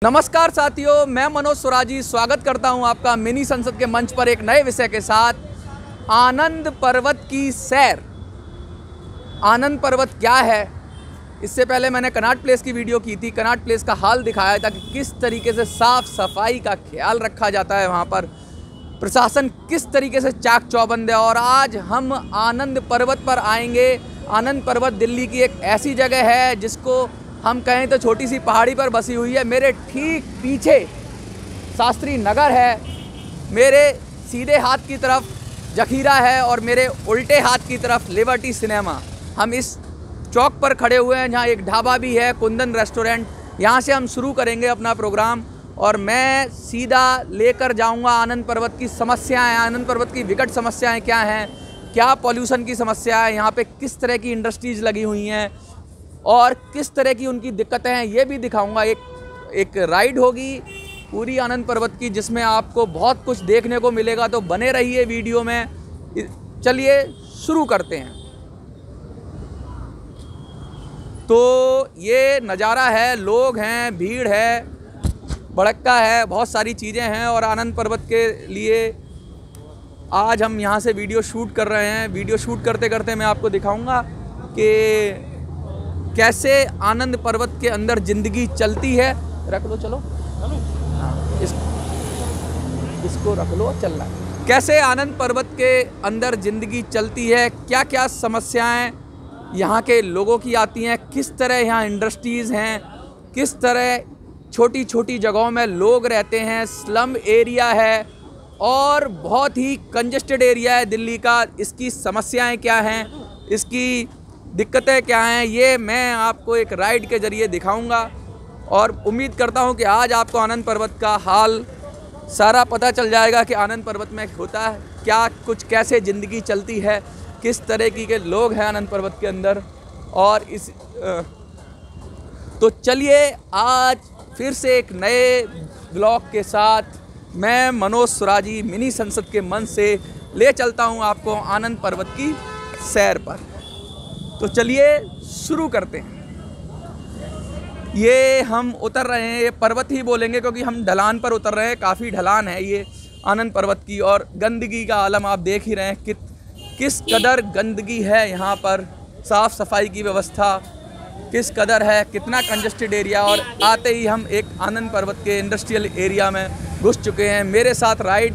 नमस्कार साथियों, मैं मनोज सुराजी स्वागत करता हूं आपका मिनी संसद के मंच पर एक नए विषय के साथ। आनंद पर्वत की सैर। आनंद पर्वत क्या है? इससे पहले मैंने कनॉट प्लेस की वीडियो की थी। कनॉट प्लेस का हाल दिखाया था कि किस तरीके से साफ सफाई का ख्याल रखा जाता है, वहां पर प्रशासन किस तरीके से चाक चौबंद है। और आज हम आनंद पर्वत पर आएंगे। आनंद पर्वत दिल्ली की एक ऐसी जगह है जिसको हम कहें तो छोटी सी पहाड़ी पर बसी हुई है। मेरे ठीक पीछे शास्त्री नगर है, मेरे सीधे हाथ की तरफ जखीरा है और मेरे उल्टे हाथ की तरफ लिबर्टी सिनेमा। हम इस चौक पर खड़े हुए हैं जहां एक ढाबा भी है, कुंदन रेस्टोरेंट। यहां से हम शुरू करेंगे अपना प्रोग्राम और मैं सीधा लेकर जाऊंगा आनंद पर्वत की समस्याएं। आनंद पर्वत की विकट समस्याएं क्या हैं, क्या पॉल्यूशन की समस्या है, यहाँ पे किस तरह की इंडस्ट्रीज़ लगी हुई हैं और किस तरह की उनकी दिक्कतें हैं, ये भी दिखाऊंगा। एक राइड होगी पूरी आनंद पर्वत की जिसमें आपको बहुत कुछ देखने को मिलेगा, तो बने रहिए वीडियो में। चलिए शुरू करते हैं। तो ये नज़ारा है, लोग हैं, भीड़ है, भड़क्का है, बहुत सारी चीज़ें हैं। और आनंद पर्वत के लिए आज हम यहाँ से वीडियो शूट कर रहे हैं। वीडियो शूट करते करते मैं आपको दिखाऊंगा कि कैसे आनंद पर्वत के अंदर ज़िंदगी चलती है। रख लो, चलो हाँ, इसको रख लो, चलना। कैसे आनंद पर्वत के अंदर ज़िंदगी चलती है, क्या क्या समस्याएं यहाँ के लोगों की आती हैं, किस तरह यहाँ इंडस्ट्रीज़ हैं, किस तरह छोटी छोटी जगहों में लोग रहते हैं। स्लम एरिया है और बहुत ही कंजेस्टेड एरिया है दिल्ली का। इसकी समस्याएं क्या हैं, इसकी दिक्कतें क्या हैं, ये मैं आपको एक राइड के ज़रिए दिखाऊंगा। और उम्मीद करता हूं कि आज आपको आनंद पर्वत का हाल सारा पता चल जाएगा कि आनंद पर्वत में होता है क्या, कुछ कैसे ज़िंदगी चलती है, किस तरह के लोग हैं आनंद पर्वत के अंदर। और तो चलिए आज फिर से एक नए ब्लॉग के साथ मैं मनोज सुराजी मिनी संसद के मंच से ले चलता हूं आपको आनंद पर्वत की सैर पर। तो चलिए शुरू करते हैं। ये हम उतर रहे हैं, ये पर्वत ही बोलेंगे क्योंकि हम ढलान पर उतर रहे हैं। काफ़ी ढलान है ये आनंद पर्वत की और गंदगी का आलम आप देख ही रहे हैं किस कदर गंदगी है यहाँ पर। साफ़ सफाई की व्यवस्था किस कदर है, कितना कंजेस्टेड एरिया। और आते ही हम एक आनंद पर्वत के इंडस्ट्रियल एरिया में घुस चुके हैं। मेरे साथ राइड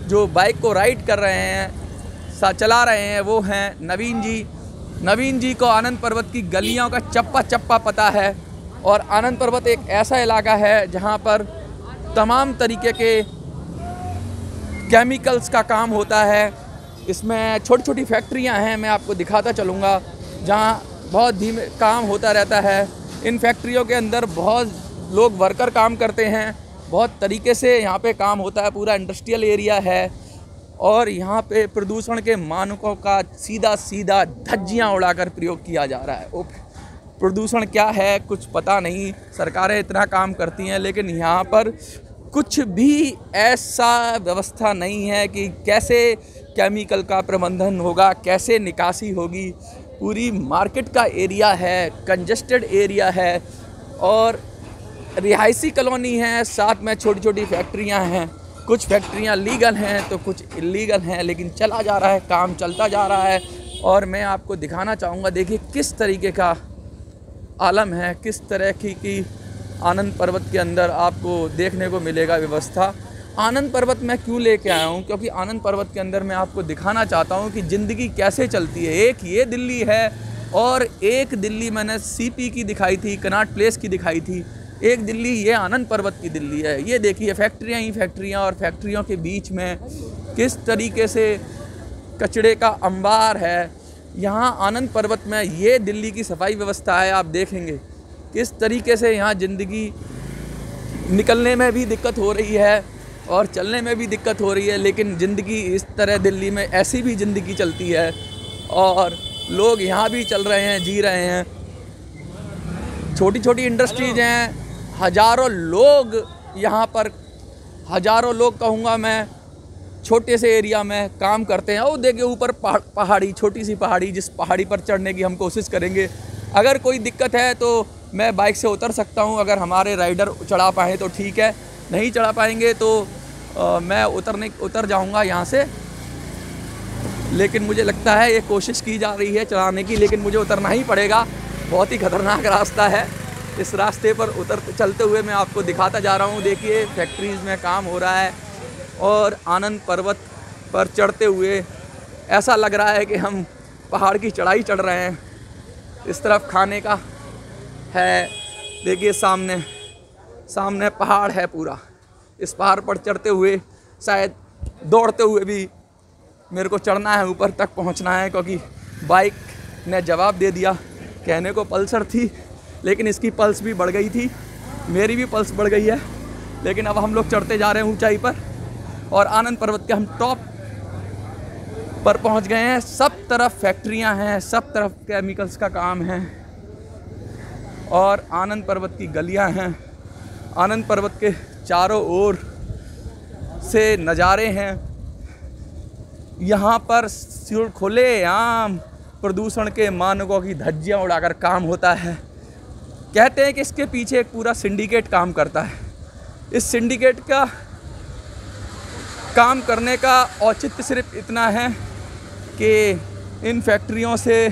जो बाइक को राइड कर रहे हैं, चला रहे हैं, वो हैं नवीन जी। नवीन जी को आनंद पर्वत की गलियों का चप्पा चप्पा पता है। और आनंद पर्वत एक ऐसा इलाका है जहाँ पर तमाम तरीके के केमिकल्स का काम होता है। इसमें छोटी छोटी फैक्ट्रियाँ हैं, मैं आपको दिखाता चलूँगा, जहाँ बहुत धीमे काम होता रहता है। इन फैक्ट्रियों के अंदर बहुत लोग वर्कर काम करते हैं, बहुत तरीके से यहाँ पे काम होता है। पूरा इंडस्ट्रियल एरिया है और यहाँ पे प्रदूषण के मानकों का सीधा सीधा धज्जियाँ उड़ाकर प्रयोग किया जा रहा है। प्रदूषण क्या है कुछ पता नहीं, सरकारें इतना काम करती हैं लेकिन यहाँ पर कुछ भी ऐसा व्यवस्था नहीं है कि कैसे केमिकल का प्रबंधन होगा, कैसे निकासी होगी। पूरी मार्केट का एरिया है, कंजेस्टेड एरिया है और रिहायशी कॉलोनी है, साथ में छोटी छोटी फैक्ट्रियाँ हैं। कुछ फैक्ट्रियाँ लीगल हैं तो कुछ इलीगल हैं, लेकिन चला जा रहा है, काम चलता जा रहा है। और मैं आपको दिखाना चाहूँगा, देखिए किस तरीके का आलम है, किस तरह की आनंद पर्वत के अंदर आपको देखने को मिलेगा व्यवस्था। आनंद पर्वत मैं क्यों लेके आया हूँ, क्योंकि आनंद पर्वत के अंदर मैं आपको दिखाना चाहता हूँ कि ज़िंदगी कैसे चलती है। एक ये दिल्ली है और एक दिल्ली मैंने सीपी की दिखाई थी, कनॉट प्लेस की दिखाई थी। एक दिल्ली ये आनंद पर्वत की दिल्ली है। ये देखिए फैक्ट्रियाँ ही फैक्ट्रियाँ और फैक्ट्रियों के बीच में किस तरीके से कचरे का अंबार है। यहाँ आनंद पर्वत में ये दिल्ली की सफाई व्यवस्था है। आप देखेंगे किस तरीके से यहाँ ज़िंदगी निकलने में भी दिक्कत हो रही है और चलने में भी दिक्कत हो रही है, लेकिन ज़िंदगी इस तरह दिल्ली में ऐसी भी ज़िंदगी चलती है और लोग यहाँ भी चल रहे हैं, जी रहे हैं। छोटी छोटी इंडस्ट्रीज़ हैं, हज़ारों लोग यहाँ पर, हज़ारों लोग कहूँगा मैं, छोटे से एरिया में काम करते हैं। वो देखिए ऊपर पहाड़ी, छोटी सी पहाड़ी, जिस पहाड़ी पर चढ़ने की हम कोशिश करेंगे। अगर कोई दिक्कत है तो मैं बाइक से उतर सकता हूँ, अगर हमारे राइडर चढ़ा पाएँ तो ठीक है, नहीं चढ़ा पाएंगे तो मैं उतर जाऊँगा यहाँ से। लेकिन मुझे लगता है ये कोशिश की जा रही है चढ़ाने की, लेकिन मुझे उतरना ही पड़ेगा। बहुत ही खतरनाक रास्ता है। इस रास्ते पर चलते हुए मैं आपको दिखाता जा रहा हूँ। देखिए फैक्ट्रीज़ में काम हो रहा है और आनंद पर्वत पर चढ़ते हुए ऐसा लग रहा है कि हम पहाड़ की चढ़ाई चढ़ रहे हैं। इस तरफ खाने का है, देखिए सामने पहाड़ है पूरा। इस पहाड़ पर चढ़ते हुए शायद दौड़ते हुए भी मेरे को चढ़ना है, ऊपर तक पहुंचना है, क्योंकि बाइक ने जवाब दे दिया। कहने को पल्सर थी, लेकिन इसकी पल्स भी बढ़ गई थी, मेरी भी पल्स बढ़ गई है। लेकिन अब हम लोग चढ़ते जा रहे हैं ऊंचाई पर और आनंद पर्वत के हम टॉप पर पहुंच गए हैं। सब तरफ फैक्ट्रियां हैं, सब तरफ केमिकल्स का काम है और आनंद पर्वत की गलियां हैं। आनंद पर्वत के चारों ओर से नज़ारे हैं। यहाँ पर खुले आम प्रदूषण के मानकों की धज्जियाँ उड़ाकर काम होता है। कहते हैं कि इसके पीछे एक पूरा सिंडिकेट काम करता है। इस सिंडिकेट का काम करने का औचित्य सिर्फ इतना है कि इन फैक्ट्रियों से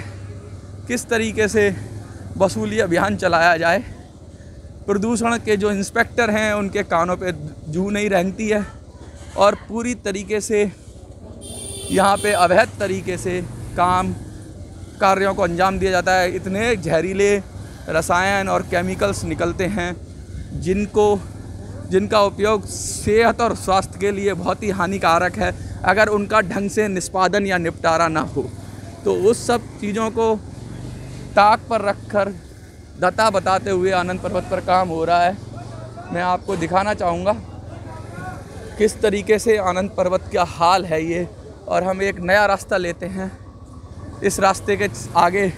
किस तरीके से वसूली अभियान चलाया जाए। प्रदूषण के जो इंस्पेक्टर हैं उनके कानों पे जूं नहीं रेंगती है और पूरी तरीके से यहाँ पे अवैध तरीके से कार्यों को अंजाम दिया जाता है। इतने जहरीले रसायन और केमिकल्स निकलते हैं जिनका उपयोग सेहत और स्वास्थ्य के लिए बहुत ही हानिकारक है। अगर उनका ढंग से निष्पादन या निपटारा ना हो तो उस सब चीज़ों को ताक पर रखकर दता बताते हुए आनंद पर्वत पर काम हो रहा है। मैं आपको दिखाना चाहूँगा किस तरीके से आनंद पर्वत का हाल है ये। और हम एक नया रास्ता लेते हैं। इस रास्ते के आगे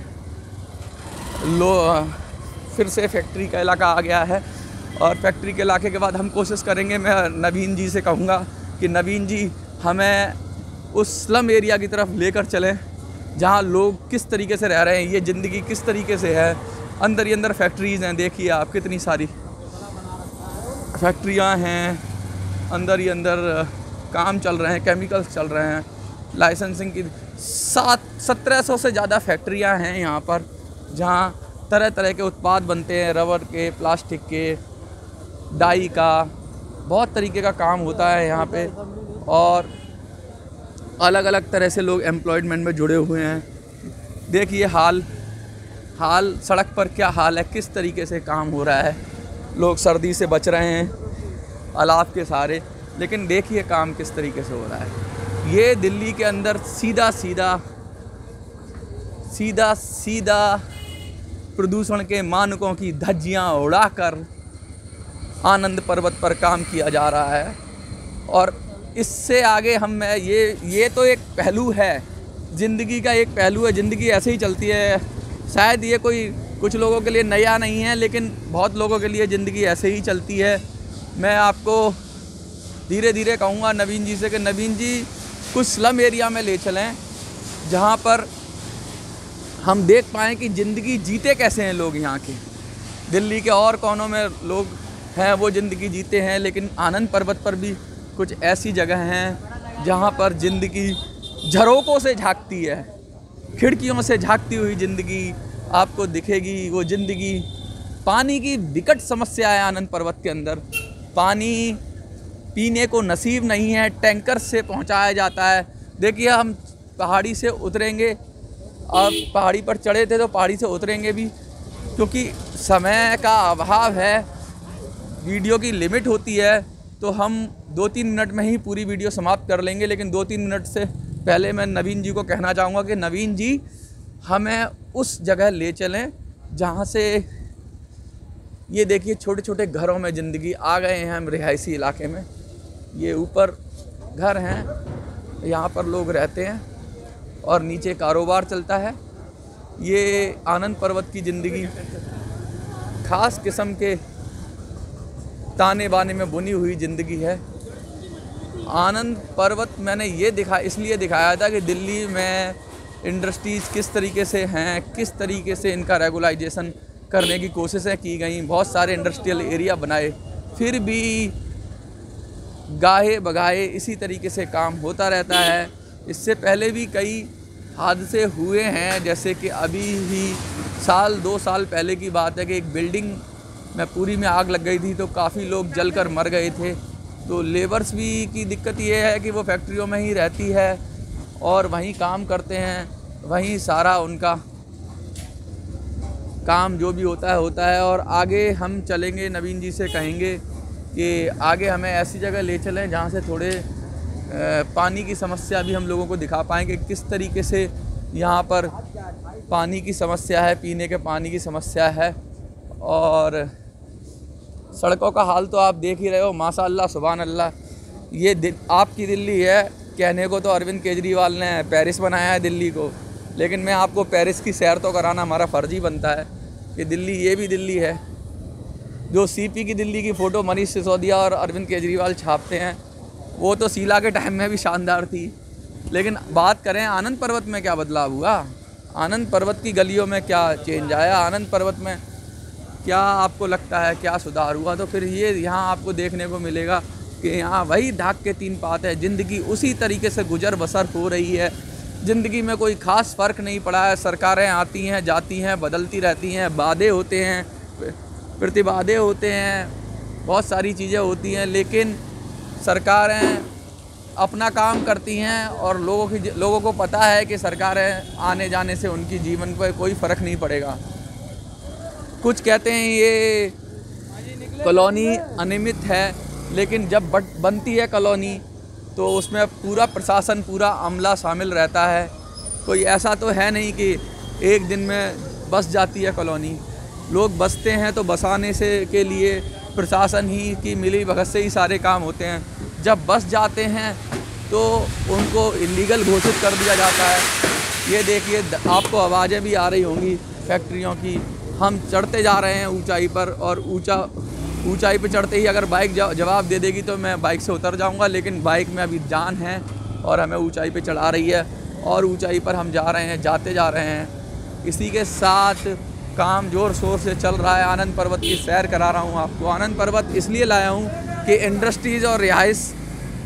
फिर से फैक्ट्री का इलाका आ गया है और फैक्ट्री के इलाके के बाद हम कोशिश करेंगे, मैं नवीन जी से कहूँगा कि नवीन जी हमें उस स्लम एरिया की तरफ लेकर चलें जहाँ लोग किस तरीके से रह रहे हैं, ये ज़िंदगी किस तरीके से है। अंदर ही अंदर फैक्ट्रीज़ हैं, देखिए आप कितनी सारी फैक्ट्रियाँ हैं, अंदर ही अंदर काम चल रहे हैं, केमिकल्स चल रहे हैं। लाइसेंसिंग की 1700 से ज़्यादा फैक्ट्रियां हैं यहाँ पर, जहाँ तरह तरह के उत्पाद बनते हैं, रबर के, प्लास्टिक के, डाई का, बहुत तरीके का काम होता है यहाँ पे। और अलग अलग तरह से लोग एम्प्लॉयमेंट में जुड़े हुए हैं। देखिए हाल सड़क पर क्या हाल है, किस तरीके से काम हो रहा है। लोग सर्दी से बच रहे हैं अलाव के सारे, लेकिन देखिए काम किस तरीके से हो रहा है। ये दिल्ली के अंदर सीधा सीधा प्रदूषण के मानकों की धज्जियाँ उड़ाकर आनंद पर्वत पर काम किया जा रहा है। और इससे आगे ये तो एक पहलू है, ज़िंदगी का एक पहलू है। ज़िंदगी ऐसे ही चलती है। शायद ये कुछ लोगों के लिए नया नहीं है, लेकिन बहुत लोगों के लिए ज़िंदगी ऐसे ही चलती है। मैं आपको धीरे धीरे कहूँगा नवीन जी से कि नवीन जी कुछ स्लम एरिया में ले चलें जहाँ पर हम देख पाएँ कि ज़िंदगी जीते कैसे हैं लोग यहाँ के। दिल्ली के और कोनों में लोग हैं वो ज़िंदगी जीते हैं, लेकिन आनंद पर्वत पर भी कुछ ऐसी जगह हैं जहाँ पर ज़िंदगी झरोकों से झांकती है, खिड़कियों से झांकती हुई ज़िंदगी आपको दिखेगी। वो ज़िंदगी, पानी की विकट समस्या है आनंद पर्वत के अंदर। पानी पीने को नसीब नहीं है, टैंकर से पहुंचाया जाता है। देखिए हम पहाड़ी से उतरेंगे, अब पहाड़ी पर चढ़े थे तो पहाड़ी से उतरेंगे भी, क्योंकि समय का अभाव है, वीडियो की लिमिट होती है, तो हम 2-3 मिनट में ही पूरी वीडियो समाप्त कर लेंगे। लेकिन 2-3 मिनट से पहले मैं नवीन जी को कहना चाहूँगा कि नवीन जी हमें उस जगह ले चलें जहाँ से ये देखिए छोटे छोटे घरों में ज़िंदगी आ गए हैं हम रिहायशी इलाके में। ये ऊपर घर हैं, यहाँ पर लोग रहते हैं और नीचे कारोबार चलता है। ये आनंद पर्वत की ज़िंदगी ख़ास किस्म के ताने बाने में बुनी हुई ज़िंदगी है। आनंद पर्वत मैंने ये इसलिए दिखाया था कि दिल्ली में इंडस्ट्रीज़ किस तरीके से हैं, किस तरीके से इनका रेगुलाइजेशन करने की कोशिशें की गई, बहुत सारे इंडस्ट्रियल एरिया बनाए, फिर भी गाहे बगाहे इसी तरीके से काम होता रहता है। इससे पहले भी कई हादसे हुए हैं, जैसे कि अभी ही साल 2 साल पहले की बात है कि एक बिल्डिंग में पूरी में आग लग गई थी, तो काफ़ी लोग जलकर मर गए थे। तो लेबर्स भी की दिक्कत ये है कि वो फैक्ट्रियों में ही रहती है और वहीं काम करते हैं, वहीं सारा उनका काम जो भी होता है। और आगे हम चलेंगे, नवीन जी से कहेंगे कि आगे हमें ऐसी जगह ले चलें जहाँ से थोड़े पानी की समस्या भी हम लोगों को दिखा पाएंगे, किस तरीके से यहाँ पर पानी की समस्या है, पीने के पानी की समस्या है। और सड़कों का हाल तो आप देख ही रहे हो, माशाअल्लाह सुभान अल्लाह। ये आपकी दिल्ली है, कहने को तो अरविंद केजरीवाल ने पेरिस बनाया है दिल्ली को, लेकिन मैं आपको पेरिस की सैर तो कराना हमारा फ़र्ज़ ही बनता है कि दिल्ली ये भी दिल्ली है। जो सीपी की दिल्ली की फ़ोटो मनीष सिसोदिया और अरविंद केजरीवाल छापते हैं, वो तो शीला के टाइम में भी शानदार थी। लेकिन बात करें आनंद पर्वत में क्या बदलाव हुआ, आनंद पर्वत की गलियों में क्या चेंज आया, आनंद पर्वत में क्या आपको लगता है क्या सुधार हुआ, तो फिर ये यहाँ आपको देखने को मिलेगा कि यहाँ वही ढाक के 3 पात है। ज़िंदगी उसी तरीके से गुजर बसर हो रही है, ज़िंदगी में कोई ख़ास फ़र्क नहीं पड़ा है। सरकारें आती हैं जाती हैं, बदलती रहती हैं, वादे होते हैं, प्रतिवादे होते हैं, बहुत सारी चीज़ें होती हैं, लेकिन सरकारें अपना काम करती हैं और लोगों को पता है कि सरकारें आने जाने से उनकी जीवन पर कोई फ़र्क नहीं पड़ेगा। कुछ कहते हैं ये कॉलोनी अनियमित है, लेकिन जब बनती है कॉलोनी तो उसमें पूरा प्रशासन, पूरा अमला शामिल रहता है। कोई ऐसा तो है नहीं कि एक दिन में बस जाती है कॉलोनी। लोग बसते हैं तो बसाने से के लिए प्रशासन ही की मिली भगत से ही सारे काम होते हैं। जब बस जाते हैं तो उनको इलीगल घोषित कर दिया जाता है। ये देखिए, आपको आवाज़ें भी आ रही होंगी फैक्ट्रियों की। हम चढ़ते जा रहे हैं ऊंचाई पर, और ऊंचाई पे चढ़ते ही अगर बाइक जवाब दे देगी तो मैं बाइक से उतर जाऊंगा, लेकिन बाइक में अभी जान है और हमें ऊंचाई पे चढ़ा रही है और ऊंचाई पर हम जा रहे हैं, जाते जा रहे हैं। इसी के साथ काम ज़ोर शोर से चल रहा है। आनंद पर्वत की सैर करा रहा हूँ आपको। आनंद पर्वत इसलिए लाया हूँ कि इंडस्ट्रीज़ और रिहाइश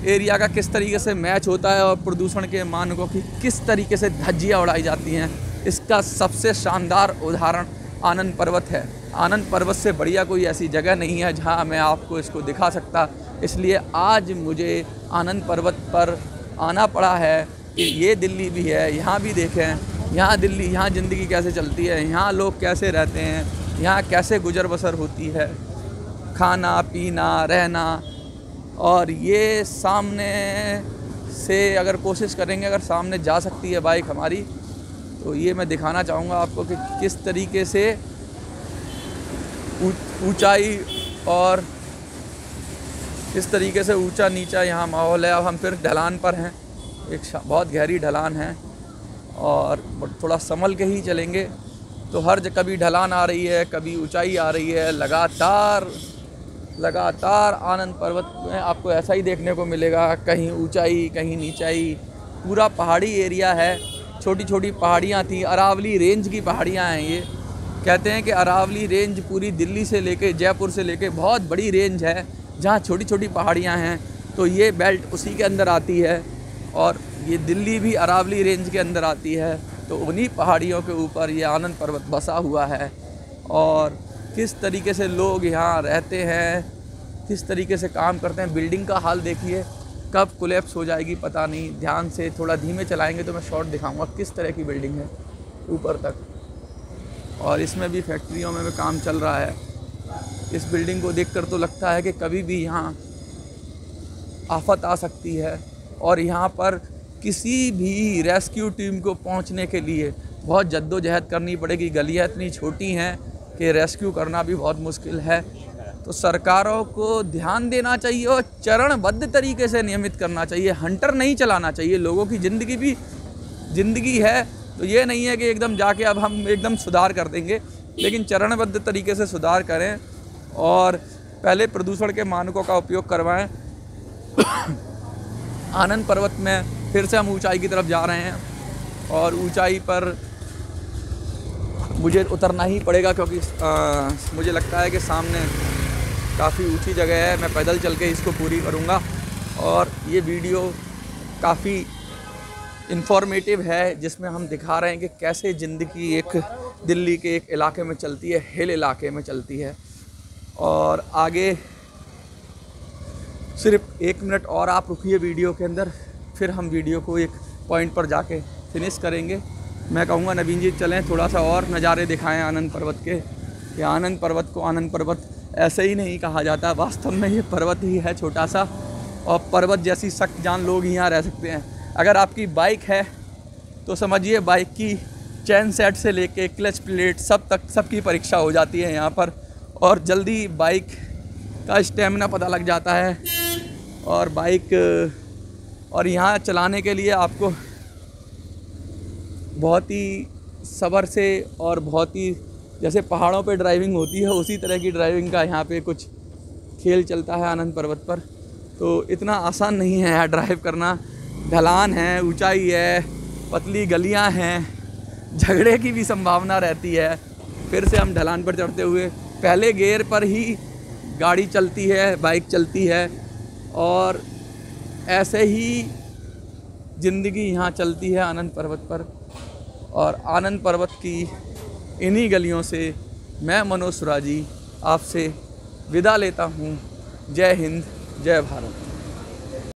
एरिया का किस तरीके से मैच होता है और प्रदूषण के मानकों की किस तरीके से धज्जियाँ उड़ाई जाती हैं, इसका सबसे शानदार उदाहरण आनंद पर्वत है। आनंद पर्वत से बढ़िया कोई ऐसी जगह नहीं है जहां मैं आपको इसको दिखा सकता। इसलिए आज मुझे आनंद पर्वत पर आना पड़ा है कि ये दिल्ली भी है, यहाँ भी देखें, यहाँ दिल्ली, यहाँ ज़िंदगी कैसे चलती है, यहाँ लोग कैसे रहते हैं, यहाँ कैसे गुजर बसर होती है, खाना पीना रहना। और ये सामने से अगर कोशिश करेंगे, अगर सामने जा सकती है बाइक हमारी, तो ये मैं दिखाना चाहूँगा आपको कि किस तरीके से ऊंचाई और किस तरीके से ऊंचा नीचा यहाँ माहौल है। अब हम फिर ढलान पर हैं, एक बहुत गहरी ढलान है और थोड़ा संभल के ही चलेंगे। तो कभी ढलान आ रही है, कभी ऊंचाई आ रही है। लगातार आनंद पर्वत में आपको ऐसा ही देखने को मिलेगा, कहीं ऊंचाई कहीं नीचाई। पूरा पहाड़ी एरिया है, छोटी छोटी पहाड़ियाँ थी, अरावली रेंज की पहाड़ियाँ हैं ये। कहते हैं कि अरावली रेंज पूरी दिल्ली से लेके जयपुर से लेके बहुत बड़ी रेंज है जहाँ छोटी छोटी पहाड़ियाँ हैं। तो ये बेल्ट उसी के अंदर आती है और ये दिल्ली भी अरावली रेंज के अंदर आती है। तो उन्हीं पहाड़ियों के ऊपर ये आनंद पर्वत बसा हुआ है। और किस तरीके से लोग यहाँ रहते हैं, किस तरीके से काम करते हैं। बिल्डिंग का हाल देखिए, कब कोलैप्स हो जाएगी पता नहीं। ध्यान से थोड़ा धीमे चलाएंगे तो मैं शॉट दिखाऊंगा किस तरह की बिल्डिंग है ऊपर तक। और इसमें भी फैक्ट्रियों में भी काम चल रहा है। इस बिल्डिंग को देखकर तो लगता है कि कभी भी यहाँ आफत आ सकती है और यहाँ पर किसी भी रेस्क्यू टीम को पहुँचने के लिए बहुत जद्दोजहद करनी पड़ेगी। गलियाँ इतनी छोटी हैं कि रेस्क्यू करना भी बहुत मुश्किल है। तो सरकारों को ध्यान देना चाहिए और चरणबद्ध तरीके से नियमित करना चाहिए। हंटर नहीं चलाना चाहिए। लोगों की ज़िंदगी भी ज़िंदगी है, तो ये नहीं है कि एकदम जाके अब हम एकदम सुधार कर देंगे, लेकिन चरणबद्ध तरीके से सुधार करें और पहले प्रदूषण के मानकों का उपयोग करवाएं। आनंद पर्वत में फिर से हम ऊंचाई की तरफ जा रहे हैं और ऊंचाई पर मुझे उतरना ही पड़ेगा क्योंकि मुझे लगता है कि सामने काफ़ी ऊंची जगह है। मैं पैदल चल के इसको पूरी करूँगा और ये वीडियो काफ़ी इन्फॉर्मेटिव है, जिसमें हम दिखा रहे हैं कि कैसे ज़िंदगी एक दिल्ली के एक इलाके में चलती है, हिल इलाके में चलती है। और आगे सिर्फ 1 मिनट और आप रुकिए वीडियो के अंदर, फिर हम वीडियो को एक पॉइंट पर जाके फिनिश करेंगे। मैं कहूँगा नवीन जी चलें, थोड़ा सा और नज़ारे दिखाएं आनंद पर्वत के। कि आनंद पर्वत को आनंद पर्वत ऐसे ही नहीं कहा जाता, वास्तव में ये पर्वत ही है छोटा सा, और पर्वत जैसी सख्त जान लोग यहाँ रह सकते हैं। अगर आपकी बाइक है तो समझिए बाइक की चैन सेट से लेके क्लच प्लेट सब तक सबकी परीक्षा हो जाती है यहाँ पर, और जल्दी बाइक का स्टेमिना पता लग जाता है। और बाइक और यहाँ चलाने के लिए आपको बहुत ही सब्र से और बहुत ही जैसे पहाड़ों पे ड्राइविंग होती है उसी तरह की ड्राइविंग का यहाँ पे कुछ खेल चलता है आनंद पर्वत पर। तो इतना आसान नहीं है यहाँ ड्राइव करना, ढलान है, ऊंचाई है, पतली गलियाँ हैं, झगड़े की भी संभावना रहती है। फिर से हम ढलान पर चढ़ते हुए पहले गियर पर ही गाड़ी चलती है, बाइक चलती है, और ऐसे ही ज़िंदगी यहाँ चलती है आनंद पर्वत पर। और आनंद पर्वत की इन्हीं गलियों से मैं मनोज सुराजी आपसे विदा लेता हूँ। जय हिंद, जय भारत।